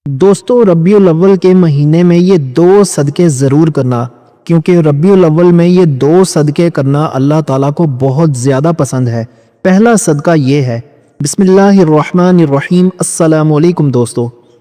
دوستو ربیع الاول کے مہینے میں یہ 2 صدقے ضرور کرنا، کیونکہ ربیع الاول میں یہ 2 صدقے کرنا اللہ تعالیٰ کو بہت زیادہ پسند ہے۔ پہلا صدقہ یہ ہے، بسم اللہ الرحمن الرحیم۔ السلام علیکم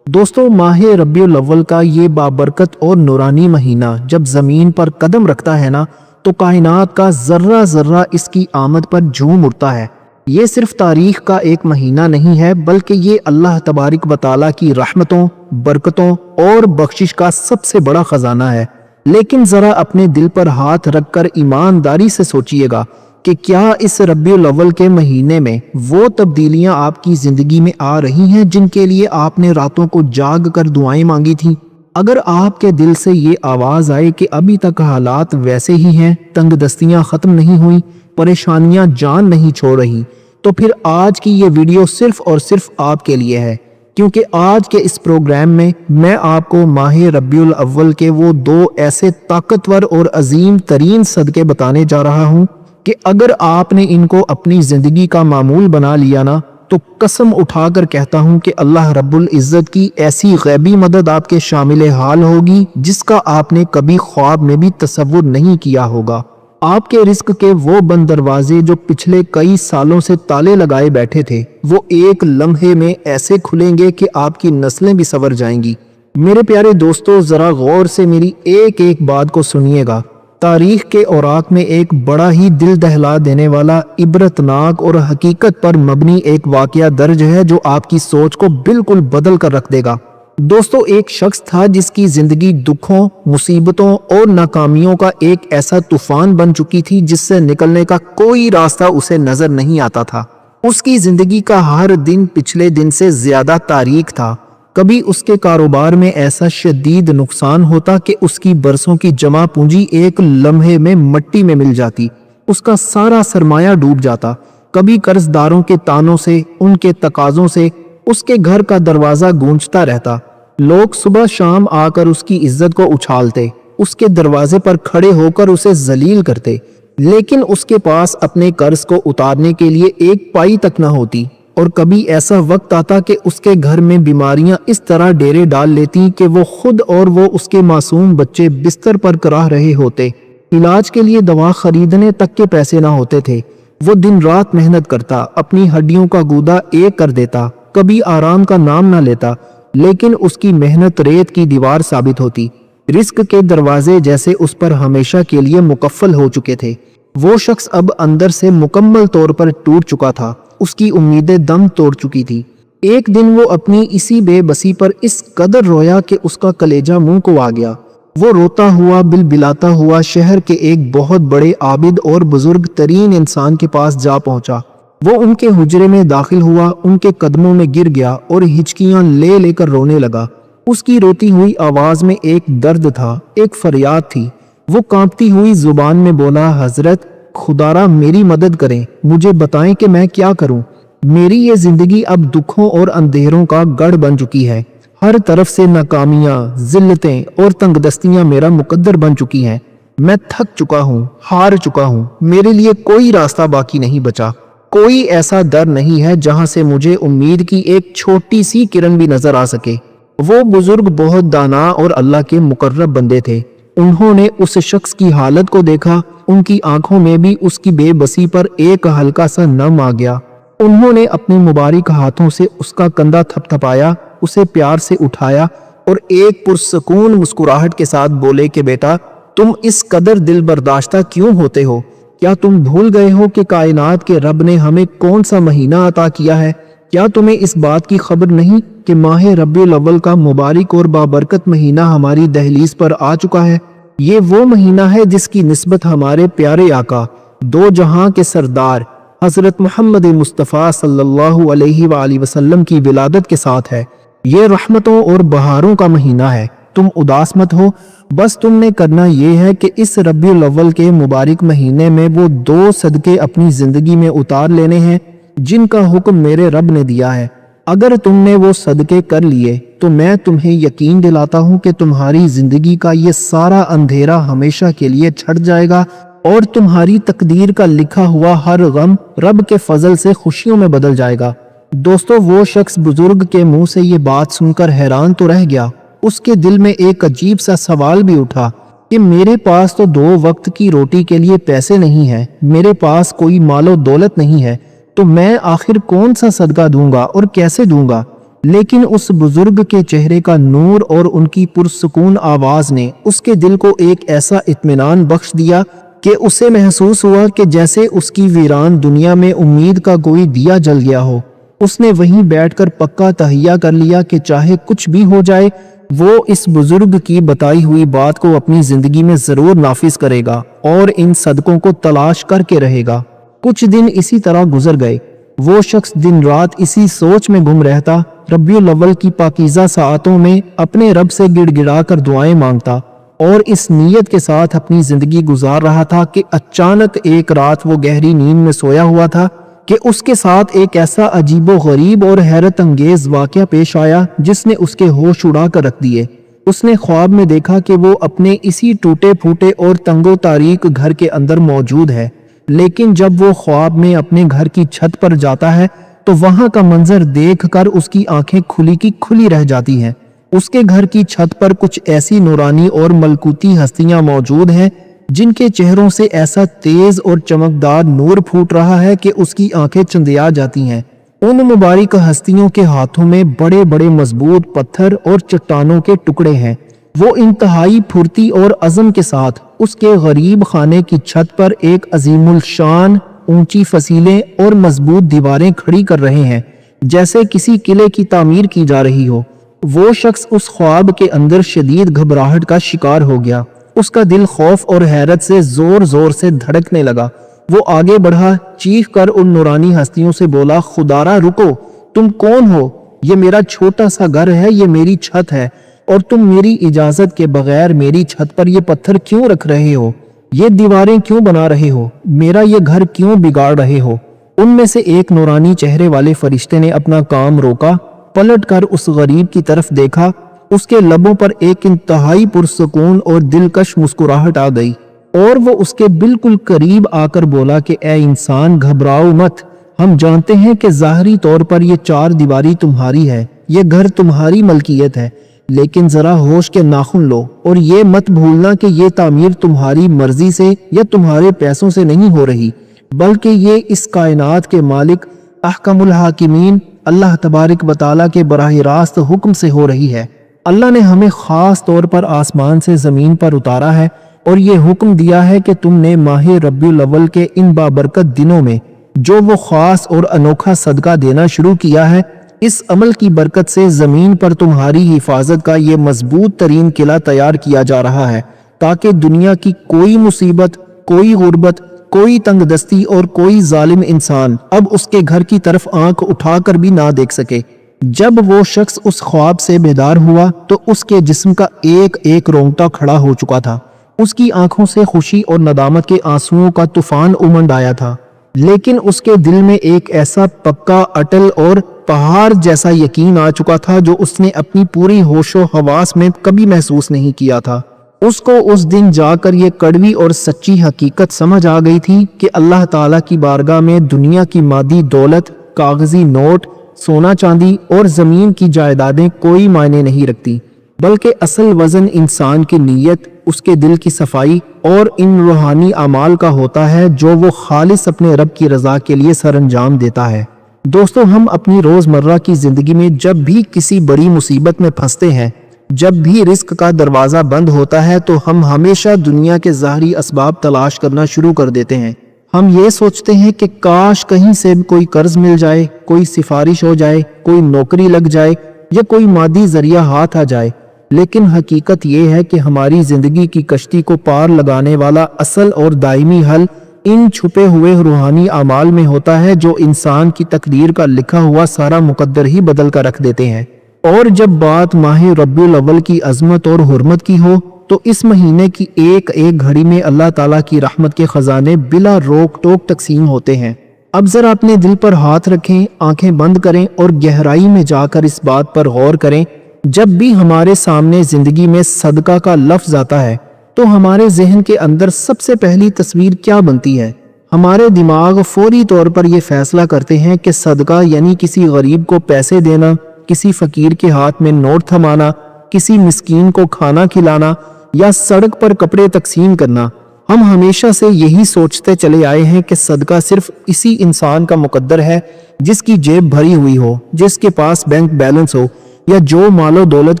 دوستو ماہ ربیع الاول کا یہ بابرکت اور نورانی مہینہ جب زمین پر قدم رکھتا ہے نا تو کائنات کا ذرہ ذرہ اس کی آمد پر جھوم اٹھتا ہے۔ یہ صرف تاریخ کا ایک مہینہ نہیں ہے، بلکہ یہ اللہ تبارک و تعالیٰ کی رحمتوں، برکتوں اور بخشش کا سب سے بڑا خزانہ ہے۔ لیکن ذرا اپنے دل پر ہاتھ رکھ کر ایمانداری سے سوچئے گا کہ کیا اس ربیع الاول کے مہینے میں وہ تبدیلیاں آپ کی زندگی میں آ رہی ہیں جن کے لیے آپ نے راتوں کو جاگ کر دعائیں مانگی تھیں؟ اگر آپ کے دل سے یہ آواز آئے کہ ابھی تک حالات ویسے ہی ہیں، تنگ دستیاں ختم نہیں ہوئیں، پریشانیاں جان نہیں چھوڑ رہی، تو پھر آج کی یہ ویڈیو صرف اور صرف آپ کے لیے ہے، کیونکہ آج کے اس پروگرام میں آپ کو ماہ ربیع الاول کے وہ 2 ایسے طاقتور اور عظیم ترین صدقے بتانے جا رہا ہوں کہ اگر آپ نے ان کو اپنی زندگی کا معمول بنا لیا نا تو قسم اٹھا کر کہتا ہوں کہ اللہ رب العزت کی ایسی غیبی مدد آپ کے شامل حال ہوگی جس کا آپ نے کبھی خواب میں بھی تصور نہیں کیا ہوگا۔ آپ کے رزق کے وہ بند دروازے جو پچھلے کئی سالوں سے تالے لگائے بیٹھے تھے، وہ ایک لمحے میں ایسے کھلیں گے کہ آپ کی نسلیں بھی سنور جائیں گی۔ میرے پیارے دوستو، ذرا غور سے میری ایک ایک بات کو سنیے گا۔ تاریخ کے اوراق میں ایک بڑا ہی دل دہلا دینے والا، عبرتناک اور حقیقت پر مبنی ایک واقعہ درج ہے جو آپ کی سوچ کو بالکل بدل کر رکھ دے گا۔ دوستو، ایک شخص تھا جس کی زندگی دکھوں، مصیبتوں اور ناکامیوں کا ایک ایسا طوفان بن چکی تھی جس سے نکلنے کا کوئی راستہ اسے نظر نہیں آتا تھا۔ اس کی زندگی کا ہر دن پچھلے دن سے زیادہ تاریک تھا۔ کبھی اس کے کاروبار میں ایسا شدید نقصان ہوتا کہ اس کی برسوں کی جمع پونجی ایک لمحے میں مٹی میں مل جاتی، اس کا سارا سرمایہ ڈوب جاتا۔ کبھی قرض داروں کے طعنوں سے، ان کے تقاضوں سے اس کے گھر کا دروازہ گونجتا رہتا۔ لوگ صبح شام آ کر اس کی عزت کو اچھالتے، اس کے دروازے پر کھڑے ہو کر اسے ذلیل کرتے، لیکن اس کے پاس اپنے قرض کو اتارنے کے لیے ایک پائی تک نہ ہوتی۔ اور کبھی ایسا وقت آتا کہ اس کے گھر میں بیماریاں اس طرح ڈیرے ڈال لیتی کہ وہ خود اور وہ اس کے معصوم بچے بستر پر کراہ رہے ہوتے۔ علاج کے لیے دوا خریدنے تک کے پیسے نہ ہوتے تھے۔ وہ دن رات محنت کرتا، اپنی ہڈیوں کا گودا ایک کر دیتا، کبھی آرام کا نام نہ لیتا، لیکن اس کی محنت ریت کی دیوار ثابت ہوتی۔ رزق کے دروازے جیسے اس پر ہمیشہ کے لیے مقفل ہو چکے تھے۔ وہ شخص اب اندر سے مکمل طور پر ٹوٹ چکا تھا، اس کی امیدیں دم توڑ چکی تھی۔ ایک دن وہ اپنی اسی بے بسی پر اس قدر رویا کہ اس کا کلیجہ منہ کو آ گیا۔ وہ روتا ہوا، بلبلاتا ہوا شہر کے ایک بہت بڑے عابد اور بزرگ ترین انسان کے پاس جا پہنچا۔ وہ ان کے حجرے میں داخل ہوا، ان کے قدموں میں گر گیا اور ہچکیاں لے لے کر رونے لگا۔ اس کی روتی ہوئی آواز میں ایک درد تھا، ایک فریاد تھی۔ وہ کانپتی ہوئی زبان میں بولا، حضرت خدارا میری مدد کریں، مجھے بتائیں کہ میں کیا کروں۔ میری یہ زندگی اب دکھوں اور اندھیروں کا گڑھ بن چکی ہے۔ ہر طرف سے ناکامیاں، ذلتیں اور تنگ دستیاں میرا مقدر بن چکی ہیں۔ میں تھک چکا ہوں، ہار چکا ہوں، میرے لیے کوئی راستہ باقی نہیں بچا۔ کوئی ایسا در نہیں ہے جہاں سے مجھے امید کی ایک چھوٹی سی کرن بھی نظر آ سکے۔ وہ بزرگ بہت دانا اور اللہ کے مقرب بندے تھے۔ انہوں نے اس شخص کی حالت کو دیکھا، ان کی آنکھوں میں بھی اس کی بے بسی پر ایک ہلکا سا نم آ گیا۔ انہوں نے اپنے مبارک ہاتھوں سے اس کا کندھا تھپ تھپایا، اسے پیار سے اٹھایا اور ایک پرسکون مسکراہٹ کے ساتھ بولے کہ بیٹا، تم اس قدر دل برداشتہ کیوں ہوتے ہو؟ کیا تم بھول گئے ہو کہ کائنات کے رب نے ہمیں کون سا مہینہ عطا کیا ہے؟ کیا تمہیں اس بات کی خبر نہیں کہ ماہ ربیع الاول کا مبارک اور بابرکت مہینہ ہماری دہلیز پر آ چکا ہے؟ یہ وہ مہینہ ہے جس کی نسبت ہمارے پیارے آقا، دو جہاں کے سردار حضرت محمد مصطفیٰ صلی اللہ علیہ وآلہ وسلم کی ولادت کے ساتھ ہے۔ یہ رحمتوں اور بہاروں کا مہینہ ہے۔ تم اداس مت ہو، بس تم نے کرنا یہ ہے کہ اس ربیع الاول کے مبارک مہینے میں وہ 2 صدقے اپنی زندگی میں اتار لینے ہیں جن کا حکم میرے رب نے دیا ہے۔ اگر تم نے وہ صدقے کر لیے تو میں تمہیں یقین دلاتا ہوں کہ تمہاری زندگی کا یہ سارا اندھیرا ہمیشہ کے لیے چھٹ جائے گا اور تمہاری تقدیر کا لکھا ہوا ہر غم رب کے فضل سے خوشیوں میں بدل جائے گا۔ दोस्तों वो शख्स बुजुर्ग के मुंह से ये बात सुनकर हैरान तो रह गया। उसके दिल में एक अजीब सा सवाल भी उठा कि मेरे पास तो 2 वक्त की रोटी के लिए पैसे नहीं है, मेरे पास कोई मालो दौलत नहीं है, तो मैं आखिर कौन सा सदका दूंगा और कैसे दूंगा। लेकिन उस बुजुर्ग के चेहरे का नूर और उनकी पुरसुकून आवाज ने उसके दिल को एक ऐसा इत्मीनान बख्श दिया कि उसे महसूस हुआ कि जैसे उसकी वीरान दुनिया में उम्मीद का कोई दिया जल गया हो। उसने वहीं बैठकर पक्का तहैया कर लिया कि चाहे कुछ भी हो जाए वो इस बुजुर्ग की बताई हुई बात को अपनी जिंदगी में जरूर नाफिज करेगा और इन सदकों को तलाश करके रहेगा। कुछ दिन इसी तरह गुजर गए। वो शख्स दिन रात इसी सोच में गुम रहता, रबीउल अव्वल की पाकीज़ा साअतों में अपने रब से गिड़गिड़ा कर दुआएं मांगता और इस नीयत के साथ अपनी जिंदगी गुजार रहा था कि अचानक एक रात वो गहरी नींद में सोया हुआ था कि उसके साथ एक ऐसा अजीबो गरीब और हैरत अंगेज वाकया पेश आया जिसने उसके होश उड़ा कर रख दिए। उसने ख्वाब में देखा कि वो अपने इसी टूटे फूटे और तंगो तारीक घर के अंदर मौजूद है, लेकिन जब वो ख्वाब में अपने घर की छत पर जाता है तो वहां का मंजर देखकर उसकी आंखें खुली की खुली रह जाती हैं। उसके घर की छत पर कुछ ऐसी नूरानी और मलकूती हस्तियां मौजूद हैं जिनके चेहरों से ऐसा तेज और चमकदार नूर फूट रहा है कि उसकी आंखें चंदिया जाती हैं। उन मुबारक हस्तियों के हाथों में बड़े बड़े मजबूत पत्थर और चट्टानों के टुकड़े हैं। वो इंतहाई फुर्ती और अज़म के साथ उसके गरीब खाने की छत पर एक अजीमुल शान ऊंची फसीलें और मजबूत दीवारें खड़ी कर रहे हैं, जैसे किसी किले की तामीर की जा रही हो। वो शख्स उस ख्वाब के अंदर शदीद घबराहट का शिकार हो गया। उसका दिल खौफ और हैरत से जोर जोर से धड़कने लगा। वो आगे बढ़ा, चीख कर उन नूरानी हस्तियों से बोला, खुदारा रुको, तुम कौन हो? ये मेरा छोटा सा घर है, ये मेरी छत है, और तुम मेरी इजाजत के बगैर मेरी छत पर ये पत्थर क्यों रख रहे हो? ये दीवारें क्यों बना रहे हो? मेरा ये घर क्यों बिगाड़ रहे हो? उनमें से एक नूरानी चेहरे वाले फरिश्ते ने अपना काम रोका, पलट कर उस गरीब की तरफ देखा। उसके लबों पर एक इंतहाई पुरसुकून और दिलकश मुस्कुराहट आ गई और वो उसके बिल्कुल करीब आकर बोला कि ए इंसान, घबराओ मत, हम जानते हैं कि ज़ाहरी तौर पर ये 4 दीवारी तुम्हारी है, ये घर तुम्हारी मलकियत है, लेकिन जरा होश के नाखुन लो और ये मत भूलना कि ये तामीर तुम्हारी मर्जी से या तुम्हारे पैसों से नहीं हो रही, बल्कि ये इस कायनात के मालिक अहकमुल हाकिमीन अल्लाह तबारक व तआला के बराह रास्त हुक्म से हो रही है। अल्लाह ने हमें ख़ास तौर पर आसमान से ज़मीन पर उतारा है और ये हुक्म दिया है कि तुमने माह रबीउल अव्वल के इन बाबरकत दिनों में जो वो ख़ास और अनोखा सदका देना शुरू किया है, इस अमल की बरकत से ज़मीन पर तुम्हारी हिफाजत का ये मजबूत तरीन किला तैयार किया जा रहा है, ताकि दुनिया की कोई मुसीबत, कोई गुर्बत, कोई तंगदस्ती और कोई जालिम इंसान अब उसके घर की तरफ आंख उठाकर भी ना देख सके। जब वो शख्स उस ख्वाब से बेदार हुआ तो उसके जिस्म का एक एक रोंगटा खड़ा हो चुका था। उसकी आंखों से खुशी और नदामत के आंसुओं का तूफान उमड़ आया था, लेकिन उसके दिल में एक ऐसा पक्का, अटल और पहाड़ जैसा यकीन आ चुका था जो उसने अपनी पूरी होशो हवास में कभी महसूस नहीं किया था। उसको उस दिन जाकर ये कड़वी और सच्ची हकीकत समझ आ गई थी कि अल्लाह ताला की बारगाह में दुनिया की मादी दौलत, कागजी नोट, सोना चांदी और जमीन की जायदादें कोई मायने नहीं रखती, बल्कि असल वजन इंसान की नीयत, उसके दिल की सफाई और इन रूहानी अमाल का होता है जो वो खालिस अपने रब की रजा के लिए सरअंजाम देता है। दोस्तों, हम अपनी रोजमर्रा की जिंदगी में जब भी किसी बड़ी मुसीबत में फंसते हैं, जब भी रिस्क का दरवाजा बंद होता है, तो हम हमेशा दुनिया के ज़ाहरी असबाब तलाश करना शुरू कर देते हैं। हम ये सोचते हैं कि काश कहीं से कोई कर्ज मिल जाए, कोई सिफारिश हो जाए, कोई नौकरी लग जाए या कोई मादी जरिया हाथ आ जाए। लेकिन हकीकत ये है कि हमारी जिंदगी की कश्ती को पार लगाने वाला असल और दायमी हल इन छुपे हुए रूहानी अमाल में होता है जो इंसान की तकदीर का लिखा हुआ सारा मुकद्दर ही बदल कर रख देते हैं। और जब बात माह रबीउल अव्वल की अजमत और हुर्मत की हो तो इस महीने की एक एक घड़ी में अल्लाह ताला की रहमत के खजाने बिला रोक टोक तकसीम होते हैं। अब जरा अपने दिल पर हाथ रखें, आंखें बंद करें और गहराई में जाकर इस बात पर गौर करें, जब भी हमारे सामने जिंदगी में सदका का लफ्ज आता है तो हमारे जहन के अंदर सबसे पहली तस्वीर क्या बनती है? ہمارے دماغ فوری طور پر یہ فیصلہ کرتے ہیں کہ صدقہ یعنی کسی غریب کو پیسے دینا، کسی فقیر کے ہاتھ میں نوٹ تھمانا، کسی مسکین کو کھانا کھلانا یا سڑک پر کپڑے تقسیم کرنا۔ ہم ہمیشہ سے یہی سوچتے چلے آئے ہیں کہ صدقہ صرف اسی انسان کا مقدر ہے جس کی جیب بھری ہوئی ہو، جس کے پاس بینک بیلنس ہو یا جو مال و دولت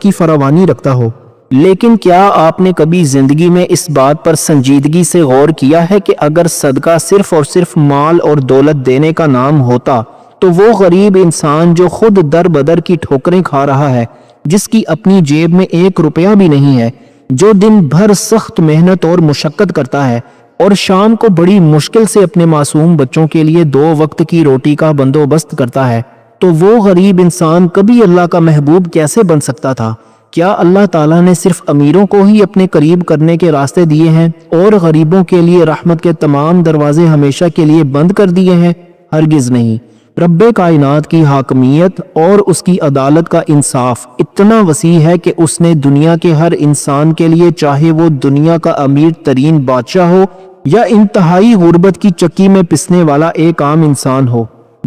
کی فراوانی رکھتا ہو۔ لیکن کیا آپ نے کبھی زندگی میں اس بات پر سنجیدگی سے غور کیا ہے کہ اگر صدقہ صرف اور صرف مال اور دولت دینے کا نام ہوتا تو وہ غریب انسان جو خود در بدر کی ٹھوکریں کھا رہا ہے، جس کی اپنی جیب میں 1 روپیہ بھی نہیں ہے، جو دن بھر سخت محنت اور مشقت کرتا ہے اور شام کو بڑی مشکل سے اپنے معصوم بچوں کے لیے 2 وقت کی روٹی کا بندوبست کرتا ہے، تو وہ غریب انسان کبھی اللہ کا محبوب کیسے بن سکتا تھا؟ کیا اللہ تعالیٰ نے صرف امیروں کو ہی اپنے قریب کرنے کے راستے دیے ہیں اور غریبوں کے لیے رحمت کے تمام دروازے ہمیشہ کے لیے بند کر دیے ہیں؟ ہرگز نہیں۔ رب کائنات کی حاکمیت اور اس کی عدالت کا انصاف اتنا وسیع ہے کہ اس نے دنیا کے ہر انسان کے لیے، چاہے وہ دنیا کا امیر ترین بادشاہ ہو یا انتہائی غربت کی چکی میں پسنے والا ایک عام انسان ہو،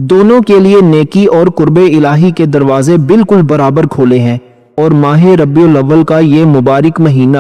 دونوں کے لیے نیکی اور قرب الہی کے دروازے بالکل برابر کھولے ہیں۔ اور ماہ ربیع الاول کا یہ مبارک مہینہ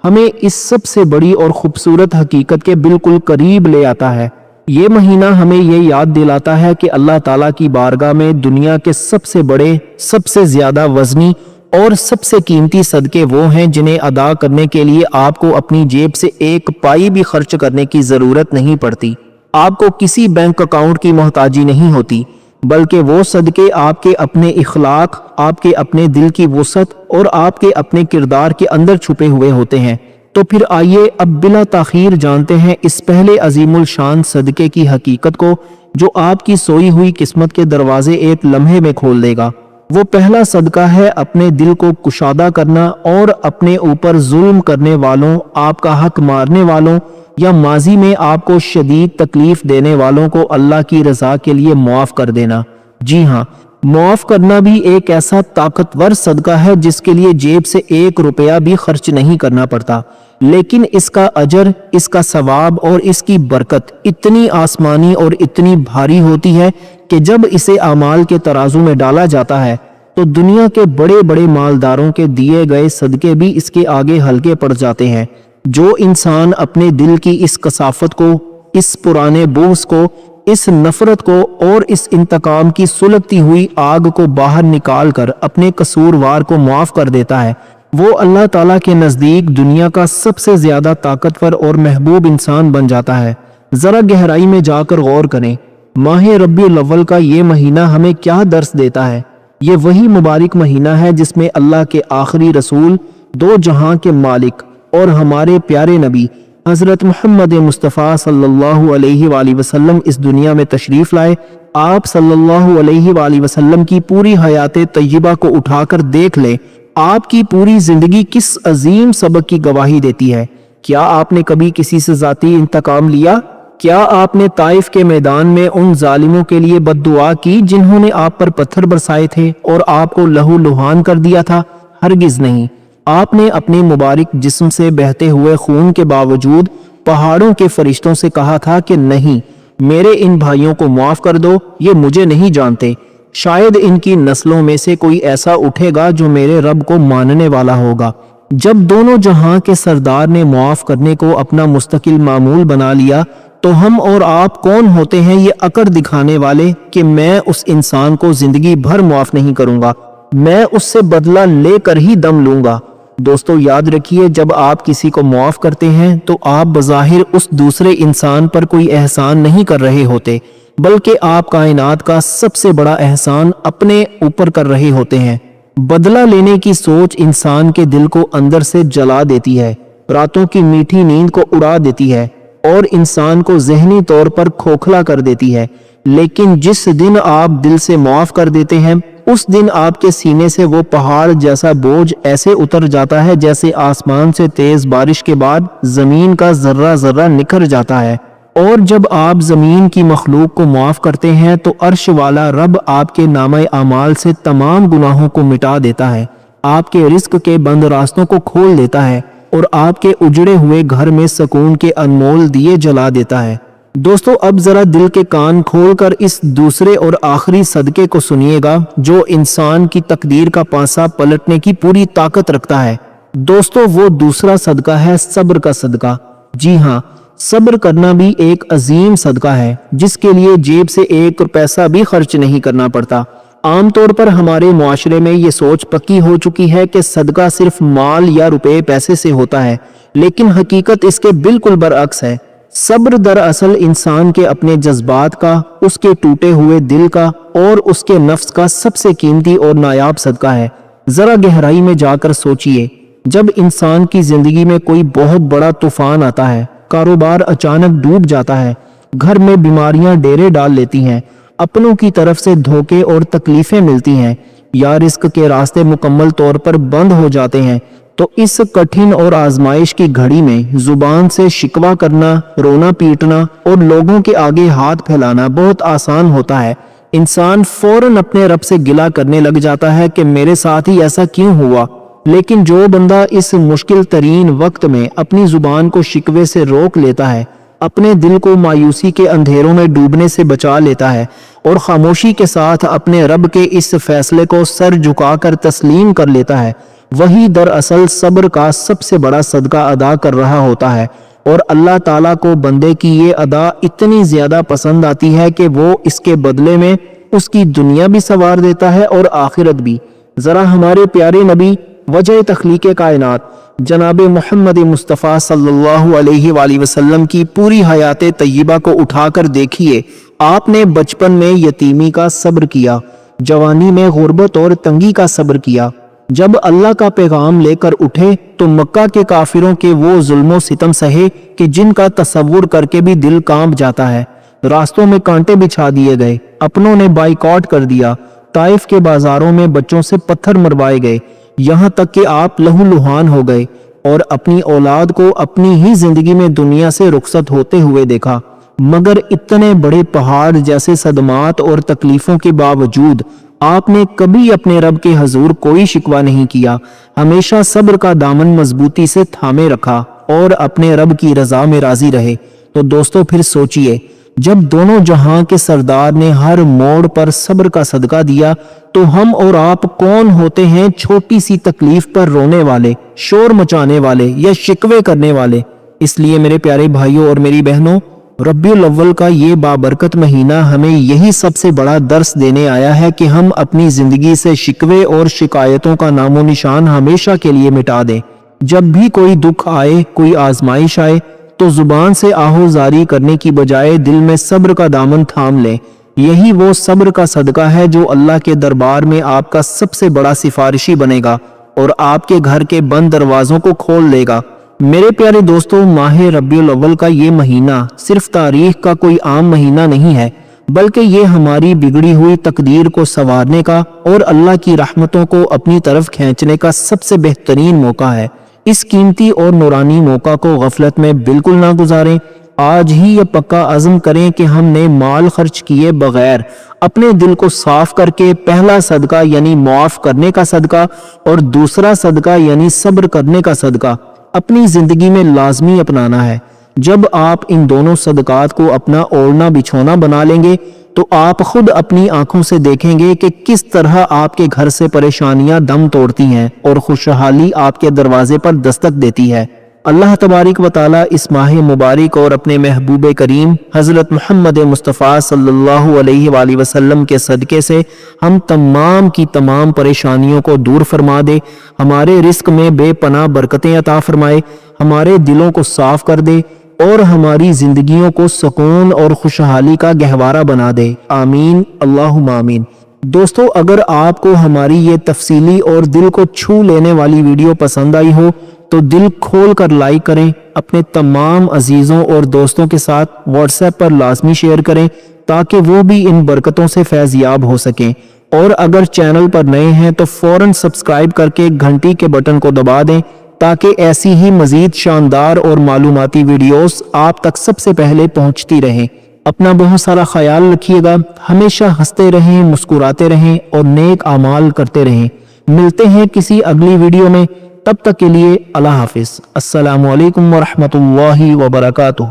ہمیں اس سب سے بڑی اور خوبصورت حقیقت کے بالکل قریب لے آتا ہے۔ یہ مہینہ ہمیں یہ یاد دلاتا ہے کہ اللہ تعالیٰ کی بارگاہ میں دنیا کے سب سے بڑے، سب سے زیادہ وزنی اور سب سے قیمتی صدقے وہ ہیں جنہیں ادا کرنے کے لیے آپ کو اپنی جیب سے 1 پائی بھی خرچ کرنے کی ضرورت نہیں پڑتی۔ آپ کو کسی بینک اکاؤنٹ کی محتاجی نہیں ہوتی، بلکہ وہ صدقے آپ کے اپنے اخلاق، آپ کے اپنے دل کی وسعت اور آپ کے اپنے کردار کے اندر چھپے ہوئے ہوتے ہیں۔ تو پھر آئیے اب بلا تاخیر جانتے ہیں اس پہلے عظیم الشان صدقے کی حقیقت کو جو آپ کی سوئی ہوئی قسمت کے دروازے ایک لمحے میں کھول دے گا۔ وہ پہلا صدقہ ہے اپنے دل کو کشادہ کرنا اور اپنے اوپر ظلم کرنے والوں، آپ کا حق مارنے والوں یا ماضی میں آپ کو شدید تکلیف دینے والوں کو اللہ کی رضا کے لیے معاف کر دینا۔ جی ہاں، معاف کرنا بھی ایک ایسا طاقتور صدقہ ہے جس کے لیے جیب سے 1 روپیہ بھی خرچ نہیں کرنا پڑتا، لیکن اس کا اجر، اس کا ثواب اور اس کی برکت اتنی آسمانی اور اتنی بھاری ہوتی ہے کہ جب اسے اعمال کے ترازو میں ڈالا جاتا ہے تو دنیا کے بڑے بڑے مالداروں کے دیے گئے صدقے بھی اس کے آگے ہلکے پڑ جاتے ہیں۔ جو انسان اپنے دل کی اس کثافت کو، اس پرانے بغض کو، اس نفرت کو اور اس انتقام کی سلگتی ہوئی آگ کو باہر نکال کر اپنے قصوروار کو معاف کر دیتا ہے، وہ اللہ تعالیٰ کے نزدیک دنیا کا سب سے زیادہ طاقتور اور محبوب انسان بن جاتا ہے۔ ذرا گہرائی میں جا کر غور کریں، ماہ ربیع الاول کا یہ مہینہ ہمیں کیا درس دیتا ہے؟ یہ وہی مبارک مہینہ ہے جس میں اللہ کے آخری رسول، 2 جہاں کے مالک اور ہمارے پیارے نبی حضرت محمد مصطفیٰ صلی اللہ علیہ وآلہ وسلم اس دنیا میں تشریف لائے۔ آپ صلی اللہ علیہ وآلہ وسلم کی پوری حیات طیبہ کو اٹھا کر دیکھ لیں، آپ کی پوری زندگی کس عظیم سبق کی گواہی دیتی ہے۔ کیا آپ نے کبھی کسی سے ذاتی انتقام لیا؟ کیا آپ نے طائف کے میدان میں ان ظالموں کے لیے بد دعا کی جنہوں نے آپ پر پتھر برسائے تھے اور آپ کو لہو لہان کر دیا تھا؟ ہرگز نہیں۔ آپ نے اپنے مبارک جسم سے بہتے ہوئے خون کے باوجود پہاڑوں کے فرشتوں سے کہا تھا کہ نہیں، میرے ان بھائیوں کو معاف کر دو، یہ مجھے نہیں جانتے، شاید ان کی نسلوں میں سے کوئی ایسا اٹھے گا جو میرے رب کو ماننے والا ہوگا۔ جب دونوں جہاں کے سردار نے معاف کرنے کو اپنا مستقل معمول بنا لیا تو ہم اور آپ کون ہوتے ہیں یہ اکڑ دکھانے والے کہ میں اس انسان کو زندگی بھر معاف نہیں کروں گا، میں اس سے بدلہ لے کر ہی دم لوں گا۔ دوستو یاد رکھیے، جب آپ کسی کو معاف کرتے ہیں تو آپ بظاہر اس دوسرے انسان پر کوئی احسان نہیں کر رہے ہوتے، بلکہ آپ کائنات کا سب سے بڑا احسان اپنے اوپر کر رہے ہوتے ہیں۔ بدلہ لینے کی سوچ انسان کے دل کو اندر سے جلا دیتی ہے، راتوں کی میٹھی نیند کو اڑا دیتی ہے اور انسان کو ذہنی طور پر کھوکھلا کر دیتی ہے۔ لیکن جس دن آپ دل سے معاف کر دیتے ہیں، اس دن آپ کے سینے سے وہ پہاڑ جیسا بوجھ ایسے اتر جاتا ہے جیسے آسمان سے تیز بارش کے بعد زمین کا ذرہ ذرہ نکھر جاتا ہے۔ اور جب آپ زمین کی مخلوق کو معاف کرتے ہیں تو عرش والا رب آپ کے نامہ اعمال سے تمام گناہوں کو مٹا دیتا ہے، آپ کے رزق کے بند راستوں کو کھول دیتا ہے اور آپ کے اجڑے ہوئے گھر میں سکون کے انمول دیے جلا دیتا ہے۔ दोस्तों अब जरा दिल के कान खोलकर इस दूसरे और आखिरी सदके को सुनिएगा जो इंसान की तकदीर का पासा पलटने की पूरी ताकत रखता है। दोस्तों वो दूसरा सदका है सब्र का सदका। जी हाँ, सब्र करना भी एक अजीम सदका है जिसके लिए जेब से एक पैसा भी खर्च नहीं करना पड़ता। आमतौर पर हमारे मुआशरे में ये सोच पक्की हो चुकी है कि सदका सिर्फ माल या रुपए पैसे से होता है, लेकिन हकीकत इसके बिल्कुल बरअक्स है। सब्र दरअसल इंसान के अपने जज्बात का, उसके टूटे हुए दिल का और उसके नफ्स का सबसे कीमती और नायाब सदका है। जरा गहराई में जाकर सोचिए, जब इंसान की जिंदगी में कोई बहुत बड़ा तूफान आता है, कारोबार अचानक डूब जाता है, घर में बीमारियां डेरे डाल लेती हैं, अपनों की तरफ से धोखे और तकलीफें मिलती हैं या रिस्क के रास्ते मुकम्मल तौर पर बंद हो जाते हैं, तो इस कठिन और आजमाइश की घड़ी में जुबान से शिकवा करना, रोना पीटना और लोगों के आगे हाथ फैलाना बहुत आसान होता है। इंसान फौरन अपने रब से गिला करने लग जाता है कि मेरे साथ ही ऐसा क्यों हुआ। लेकिन जो बंदा इस मुश्किल तरीन वक्त में अपनी जुबान को शिकवे से रोक लेता है, अपने दिल को मायूसी के अंधेरों में डूबने से बचा लेता है और खामोशी के साथ अपने रब के इस फैसले को सर झुकाकर तस्लीम कर लेता है, वही दरअसल सब्र का सबसे बड़ा सदका अदा कर रहा होता है। और अल्लाह ताला को बंदे की ये अदा इतनी ज्यादा पसंद आती है कि वो इसके बदले में उसकी दुनिया भी संवार देता है और आखिरत भी। जरा हमारे प्यारे नबी वजह तख्लीक कायनात जनाब मोहम्मद मुस्तफ़ा सल्लल्लाहु अलैहि वसल्लम की पूरी हयात तय्यबा को उठाकर देखिए। आपने बचपन में यतीमी का सब्र किया, जवानी में गुर्बत और तंगी का सब्र किया। जब अल्लाह का पैगाम लेकर उठे तो मक्का के काफिरों के वो जुल्मों सितम सहे कि जिनका तसव्वुर करके भी दिल कांप जाता है। रास्तों में कांटे बिछा दिए गए, अपनों ने बाइकआउट कर दिया, ताइफ के बाजारों में बच्चों से पत्थर मरवाए गए, यहाँ तक कि आप लहूलुहान हो गए और अपनी औलाद को अपनी ही जिंदगी में दुनिया से रुखसत होते हुए देखा। मगर इतने बड़े पहाड़ जैसे सदमात और तकलीफों के बावजूद आपने कभी अपने रब के हजूर कोई शिकवा नहीं किया, हमेशा सब्र का दामन मजबूती से थामे रखा और अपने रब की रजा में राजी रहे। तो दोस्तों फिर सोचिए, जब दोनों जहां के सरदार ने हर मोड़ पर सब्र का सदका दिया, तो हम और आप कौन होते हैं छोटी सी तकलीफ पर रोने वाले, शोर मचाने वाले या शिकवे करने वाले। इसलिए मेरे प्यारे भाइयों और मेरी बहनों, रब्बिउल अव्वल का ये बाबरकत महीना हमें यही सबसे बड़ा दर्स देने आया है कि हम अपनी जिंदगी से शिकवे और शिकायतों का नामो निशान हमेशा के लिए मिटा दें। जब भी कोई दुख आए, कोई आजमाइश आए, तो जुबान से आहोजारी करने की बजाय दिल में सब्र का दामन थाम लें। यही वो सब्र का सदका है जो अल्लाह के दरबार में आपका सबसे बड़ा सिफारिशी बनेगा और आपके घर के बंद दरवाजों को खोल देगा। मेरे प्यारे दोस्तों, माह रब्बिउल अव्वल का ये महीना सिर्फ तारीख का कोई आम महीना नहीं है, बल्कि ये हमारी बिगड़ी हुई तकदीर को संवारने का और अल्लाह की रहमतों को अपनी तरफ खींचने का सबसे बेहतरीन मौका है। इस कीमती और नूरानी मौका को गफलत में बिल्कुल ना गुजारें। आज ही ये पक्का अज़्म करें कि हमने माल खर्च किए बगैर अपने दिल को साफ करके पहला सदका यानी माफ करने का सदका और दूसरा सदका यानी सब्र करने का सदका अपनी जिंदगी में लाजमी अपनाना है। जब आप इन दोनों सदकात को अपना ओढ़ना बिछौना बना लेंगे तो आप खुद अपनी आंखों से देखेंगे कि किस तरह आपके घर से परेशानियां दम तोड़ती हैं और खुशहाली आपके दरवाजे पर दस्तक देती है। अल्लाह तबारिक व तआला इस माह मुबारक और अपने महबूब करीम हज़रत मोहम्मद मुस्तफ़ा सल्लल्लाहु अलैहि वसल्लम के सदक़े से हम तमाम की तमाम परेशानियों को दूर फरमा दे, हमारे रिस्क में बेपनाह बरकतें अता फरमाए, हमारे दिलों को साफ कर दे और हमारी जिंदगियों को सुकून और खुशहाली का गहवारा बना दे। आमीन अल्लाहुम्मा आमीन। दोस्तों, अगर आपको हमारी ये तफसीली और दिल को छू लेने वाली वीडियो पसंद आई हो तो दिल खोल कर लाइक करें, अपने तमाम अजीजों और दोस्तों के साथ व्हाट्सएप पर लाजमी शेयर करें ताकि वो भी इन बरकतों से फैज़याब हो सकें। और अगर चैनल पर नए हैं तो फौरन सब्सक्राइब करके घंटी के बटन को दबा दें ताकि ऐसी ही मजीद शानदार और मालूमाती वीडियोस आप तक सबसे पहले पहुंचती रहें। अपना बहुत सारा ख्याल रखिएगा, हमेशा हंसते रहें, मुस्कुराते रहें और नेक आमाल करते रहें। मिलते हैं किसी अगली वीडियो में, तब तक के लिए अल्लाह हाफिज। अस्सलामु अलैकुम व रहमतुल्लाहि व बरकातुहू।